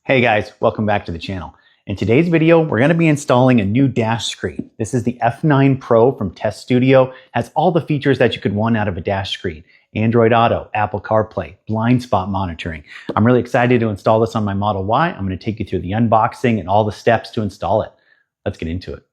Hey guys, welcome back to the channel. In today's video, we're going to be installing a new dash screen. This is the F9 Pro from Tesstudio. Has all the features that you could want out of a dash screen. Android Auto, Apple CarPlay, blind spot monitoring. I'm really excited to install this on my Model Y. I'm going to take you through the unboxing and all the steps to install it. Let's get into it.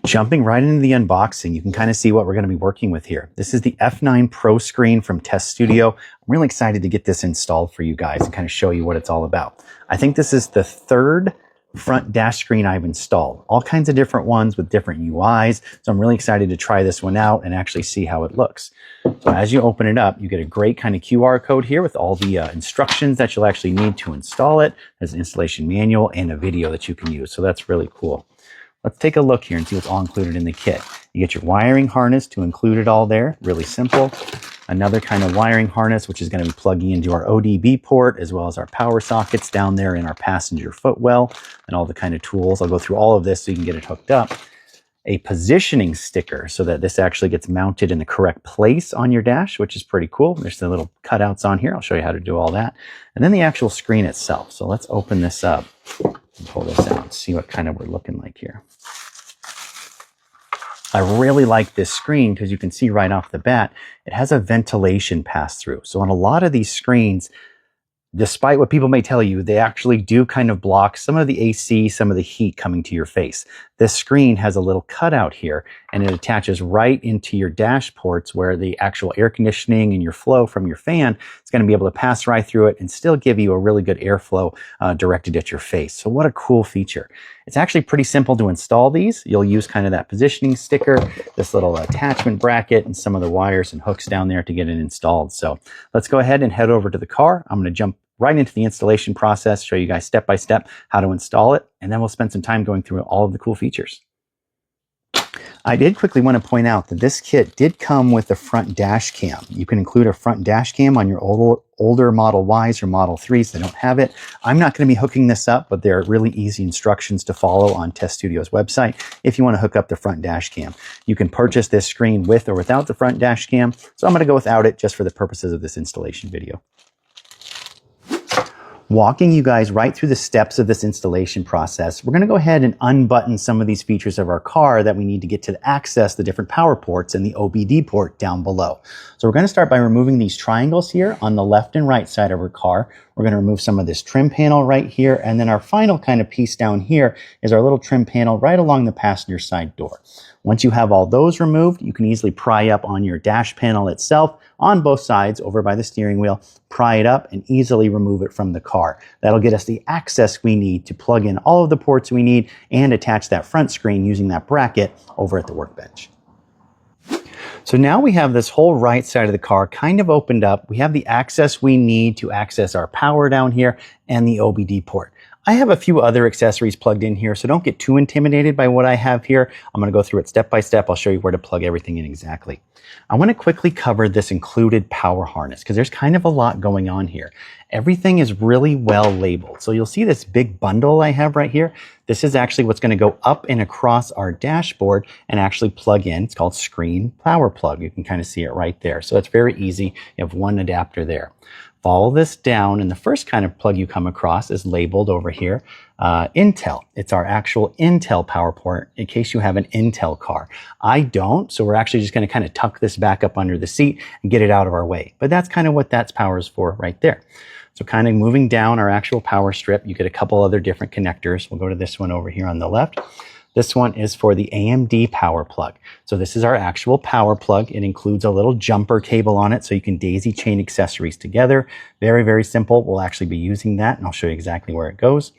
Jumping right into the unboxing, you can kind of see what we're going to be working with here. This is the F9 Pro screen from Tesstudio. I'm really excited to get this installed for you guys and kind of show you what it's all about. I think this is the third front dash screen I've installed. All kinds of different ones with different UIs. So I'm really excited to try this one out and actually see how it looks. So as you open it up, you get a great kind of QR code here with all the instructions that you'll actually need to install it. There's an installation manual and a video that you can use. So that's really cool. Let's take a look here and see what's all included in the kit. You get your wiring harness to include it all there, really simple. Another kind of wiring harness, which is going to be plugging into our ODB port, as well as our power sockets down there in our passenger footwell, and all the kind of tools. I'll go through all of this so you can get it hooked up. A positioning sticker so that this actually gets mounted in the correct place on your dash, which is pretty cool. There's the little cutouts on here. I'll show you how to do all that. And then the actual screen itself. So let's open this up and pull this out and see what kind of we're looking like here. I really like this screen because you can see right off the bat, it has a ventilation pass through. So on a lot of these screens, despite what people may tell you, they actually do kind of block some of the AC, some of the heat coming to your face. This screen has a little cutout here and it attaches right into your dash ports where the actual air conditioning and your flow from your fan is going to be able to pass right through it and still give you a really good airflow directed at your face. So what a cool feature. It's actually pretty simple to install these. You'll use kind of that positioning sticker, this little attachment bracket, and some of the wires and hooks down there to get it installed. So let's go ahead and head over to the car. I'm going to jump right into the installation process, show you guys step by step how to install it, and then we'll spend some time going through all of the cool features. I did quickly want to point out that this kit did come with a front dash cam. You can include a front dash cam on your older Model Ys or Model 3s that don't have it. I'm not going to be hooking this up, but there are really easy instructions to follow on Teststudio's website if you want to hook up the front dash cam. You can purchase this screen with or without the front dash cam, so I'm going to go without it just for the purposes of this installation video. Walking you guys right through the steps of this installation process, we're going to go ahead and unbutton some of these features of our car that we need to get to access the different power ports and the OBD port down below. So we're going to start by removing these triangles here on the left and right side of our car. We're going to remove some of this trim panel right here, and then our final kind of piece down here is our little trim panel right along the passenger side door. Once you have all those removed, you can easily pry up on your dash panel itself on both sides over by the steering wheel, pry it up and easily remove it from the car. That'll get us the access we need to plug in all of the ports we need and attach that front screen using that bracket over at the workbench. So now we have this whole right side of the car kind of opened up. We have the access we need to access our power down here and the OBD port. I have a few other accessories plugged in here, so don't get too intimidated by what I have here. I'm going to go through it step by step. I'll show you where to plug everything in exactly. I want to quickly cover this included power harness because there's kind of a lot going on here. Everything is really well labeled. So you'll see this big bundle I have right here. This is actually what's going to go up and across our dashboard and actually plug in. It's called screen power plug. You can kind of see it right there. So it's very easy. You have one adapter there. Follow this down, and the first kind of plug you come across is labeled over here, Intel. It's our actual Intel power port in case you have an Intel car. I don't, so we're actually just going to kind of tuck this back up under the seat and get it out of our way. But that's kind of what that power is for right there. So kind of moving down our actual power strip, you get a couple other different connectors. We'll go to this one over here on the left. This one is for the AMD power plug. So this is our actual power plug. It includes a little jumper cable on it so you can daisy chain accessories together. Very, very simple. We'll actually be using that and I'll show you exactly where it goes.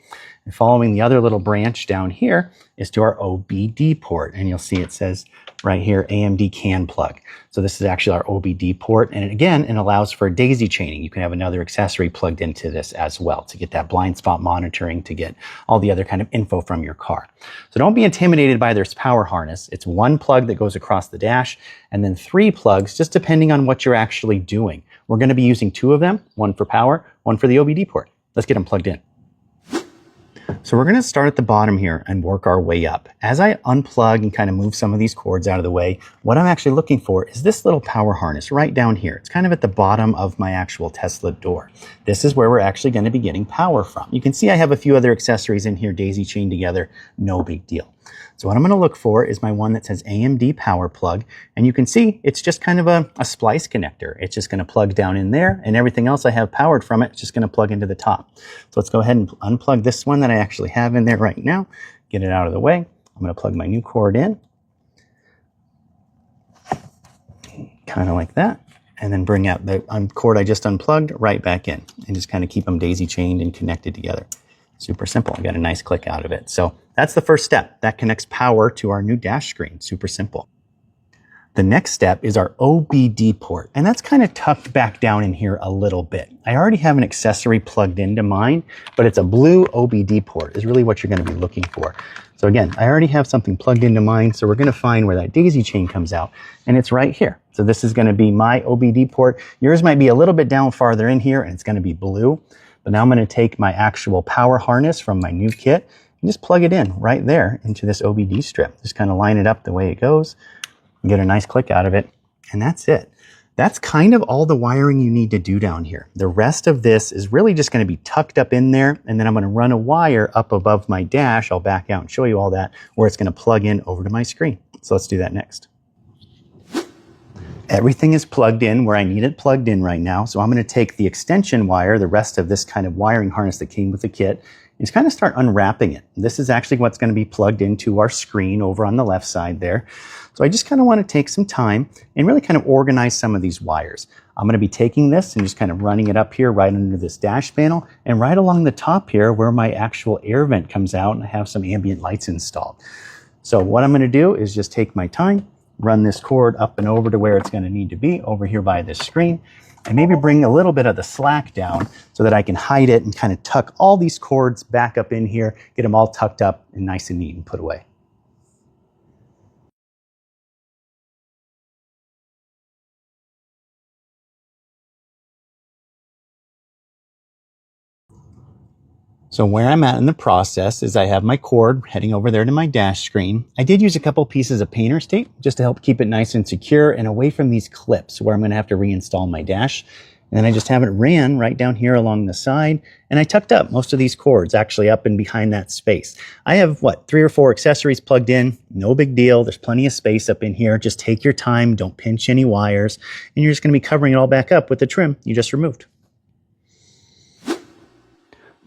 And following the other little branch down here is to our OBD port. And you'll see it says right here, AMD CAN plug. So this is actually our OBD port. And again, it allows for daisy chaining. You can have another accessory plugged into this as well to get that blind spot monitoring, to get all the other kind of info from your car. So don't be intimidated by this power harness. It's one plug that goes across the dash and then 3 plugs, just depending on what you're actually doing. We're going to be using 2 of them, one for power, one for the OBD port. Let's get them plugged in. So we're going to start at the bottom here and work our way up. As I unplug and kind of move some of these cords out of the way, what I'm actually looking for is this little power harness right down here. It's kind of at the bottom of my actual Tesla door. This is where we're actually going to be getting power from. You can see I have a few other accessories in here daisy chained together, no big deal. So what I'm going to look for is my one that says AMD power plug, and you can see it's just kind of a splice connector. It's just going to plug down in there, and everything else I have powered from it is just going to plug into the top. So let's go ahead and unplug this one that I actually have in there right now, get it out of the way. I'm going to plug my new cord in, kind of like that, and then bring out the cord I just unplugged right back in, and just kind of keep them daisy chained and connected together. Super simple. I got a nice click out of it. So that's the first step. That connects power to our new dash screen. Super simple. The next step is our OBD port, and that's kind of tucked back down in here a little bit. I already have an accessory plugged into mine, but it's a blue OBD port is really what you're going to be looking for. So again, I already have something plugged into mine, so we're going to find where that daisy chain comes out, and it's right here. So this is going to be my OBD port. Yours might be a little bit down farther in here, and it's going to be blue. But now I'm going to take my actual power harness from my new kit and just plug it in right there into this OBD strip. Just kind of line it up the way it goes and get a nice click out of it. And that's it. That's kind of all the wiring you need to do down here. The rest of this is really just going to be tucked up in there. And then I'm going to run a wire up above my dash. I'll back out and show you all that, where it's going to plug in over to my screen. So let's do that next. Everything is plugged in where I need it plugged in right now. So I'm going to take the extension wire, the rest of this kind of wiring harness that came with the kit, and just kind of start unwrapping it. This is actually what's going to be plugged into our screen over on the left side there. So I just kind of want to take some time and really kind of organize some of these wires. I'm going to be taking this and just kind of running it up here right under this dash panel and right along the top here where my actual air vent comes out, and I have some ambient lights installed. So what I'm going to do is just take my time, run this cord up and over to where it's going to need to be over here by this screen, and maybe bring a little bit of the slack down so that I can hide it and kind of tuck all these cords back up in here, get them all tucked up and nice and neat and put away. So where I'm at in the process is I have my cord heading over there to my dash screen. I did use a couple pieces of painter's tape just to help keep it nice and secure and away from these clips where I'm going to have to reinstall my dash. And then I just have it ran right down here along the side, and I tucked up most of these cords actually up and behind that space. I have 3 or 4 accessories plugged in, no big deal. There's plenty of space up in here. Just take your time, don't pinch any wires, and you're just going to be covering it all back up with the trim you just removed.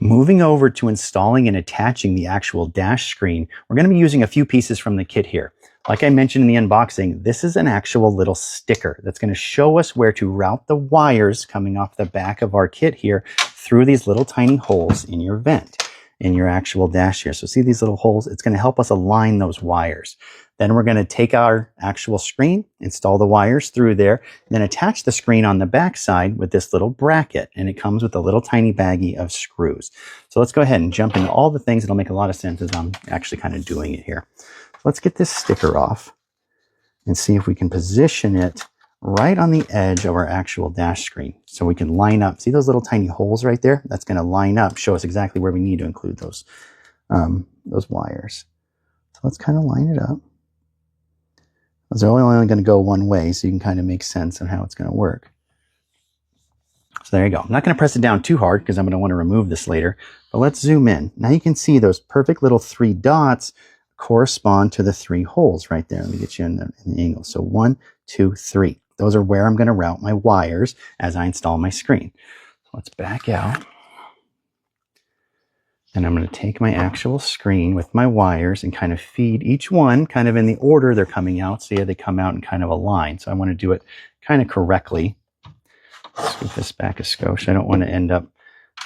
Moving over to installing and attaching the actual dash screen, we're going to be using a few pieces from the kit here. Like I mentioned in the unboxing, this is an actual little sticker that's going to show us where to route the wires coming off the back of our kit here through these little tiny holes in your vent, in your actual dash here. So see these little holes? It's going to help us align those wires. Then we're going to take our actual screen, install the wires through there, and then attach the screen on the back side with this little bracket. And it comes with a little tiny baggie of screws. So let's go ahead and jump into all the things. It'll make a lot of sense as I'm actually kind of doing it here. So let's get this sticker off and see if we can position it right on the edge of our actual dash screen. So we can line up. See those little tiny holes right there? That's going to line up, show us exactly where we need to include those wires. So let's kind of line it up. They're only going to go one way, so you can kind of make sense of how it's going to work. So there you go. I'm not going to press it down too hard because I'm going to want to remove this later, but let's zoom in. Now you can see those perfect little 3 dots correspond to the 3 holes right there. Let me get you in the angle. So 1, 2, 3. Those are where I'm going to route my wires as I install my screen. So let's back out. And I'm going to take my actual screen with my wires and kind of feed each one kind of in the order they're coming out. So yeah, they come out in kind of a line. So I want to do it kind of correctly. Scoot this back a skosh. I don't want to end up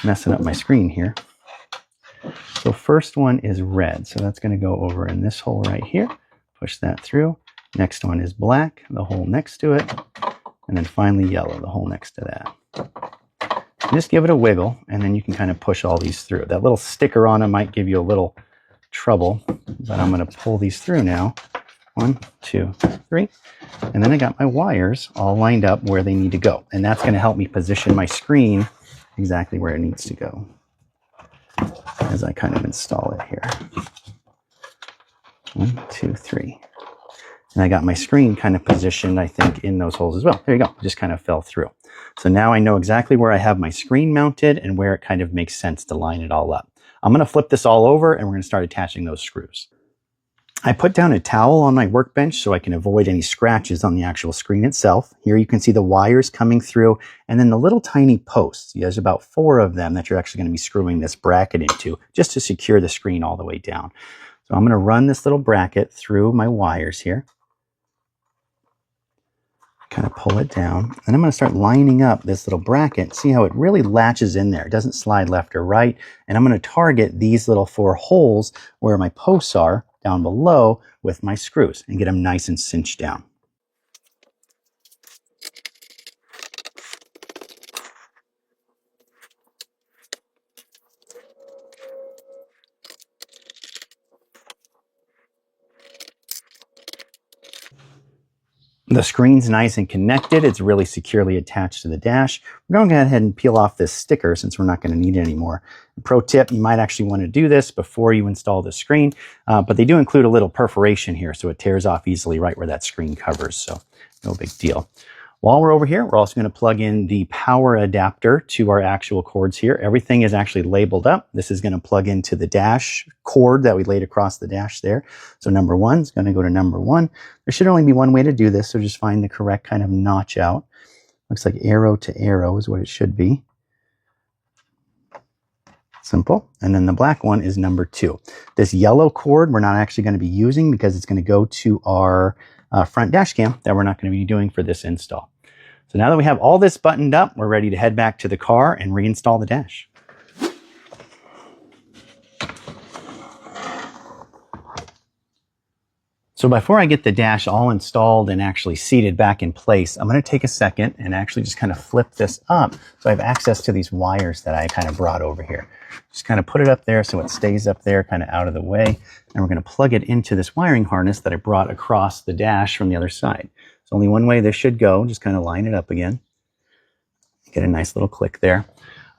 messing up my screen here. So first one is red. So that's going to go over in this hole right here. Push that through. Next one is black, the hole next to it. And then finally yellow, the hole next to that. Just give it a wiggle, and then you can kind of push all these through. That little sticker on them might give you a little trouble, but I'm going to pull these through now. 1, 2, 3. And then I got my wires all lined up where they need to go. And that's going to help me position my screen exactly where it needs to go. as I kind of install it here. 1, 2, 3. And I got my screen kind of positioned, I think, in those holes as well. There you go. It just kind of fell through. So now I know exactly where I have my screen mounted and where it kind of makes sense to line it all up. I'm going to flip this all over and we're going to start attaching those screws. I put down a towel on my workbench so I can avoid any scratches on the actual screen itself. Here you can see the wires coming through and then the little tiny posts. There's about 4 of them that you're actually going to be screwing this bracket into just to secure the screen all the way down. So I'm going to run this little bracket through my wires here. Kind of pull it down, and I'm going to start lining up this little bracket. See how it really latches in there. It doesn't slide left or right. And I'm going to target these little 4 holes where my posts are down below with my screws and get them nice and cinched down. The screen's nice and connected. It's really securely attached to the dash. We're going to go ahead and peel off this sticker since we're not going to need it anymore. Pro tip, you might actually want to do this before you install the screen, but they do include a little perforation here so it tears off easily right where that screen covers, so no big deal. While we're over here, we're also going to plug in the power adapter to our actual cords here. Everything is actually labeled up. This is going to plug into the dash cord that we laid across the dash there. So number 1 is going to go to number 1. There should only be one way to do this, so just find the correct kind of notch out. Looks like arrow to arrow is what it should be. Simple. And then the black one is number 2. This yellow cord we're not actually going to be using because it's going to go to our front dash cam that we're not going to be doing for this install. So now that we have all this buttoned up, we're ready to head back to the car and reinstall the dash. So before I get the dash all installed and actually seated back in place, I'm going to take a second and actually just kind of flip this up so I have access to these wires that I kind of brought over here. Just kind of put it up there so it stays up there kind of out of the way. And we're going to plug it into this wiring harness that I brought across the dash from the other side. There's only one way this should go. Just kind of line it up again. Get a nice little click there.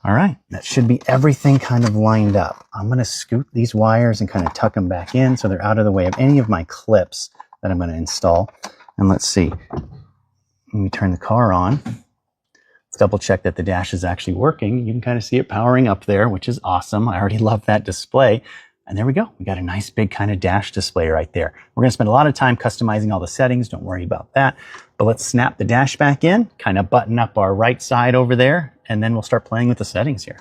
All right, that should be everything kind of lined up. I'm going to scoot these wires and kind of tuck them back in so they're out of the way of any of my clips that I'm going to install. And let's see. Let me turn the car on. Let's double check that the dash is actually working. You can kind of see it powering up there, which is awesome. I already love that display. And there we go. We got a nice big kind of dash display right there. We're going to spend a lot of time customizing all the settings. Don't worry about that. But let's snap the dash back in, kind of button up our right side over there, and then we'll start playing with the settings here.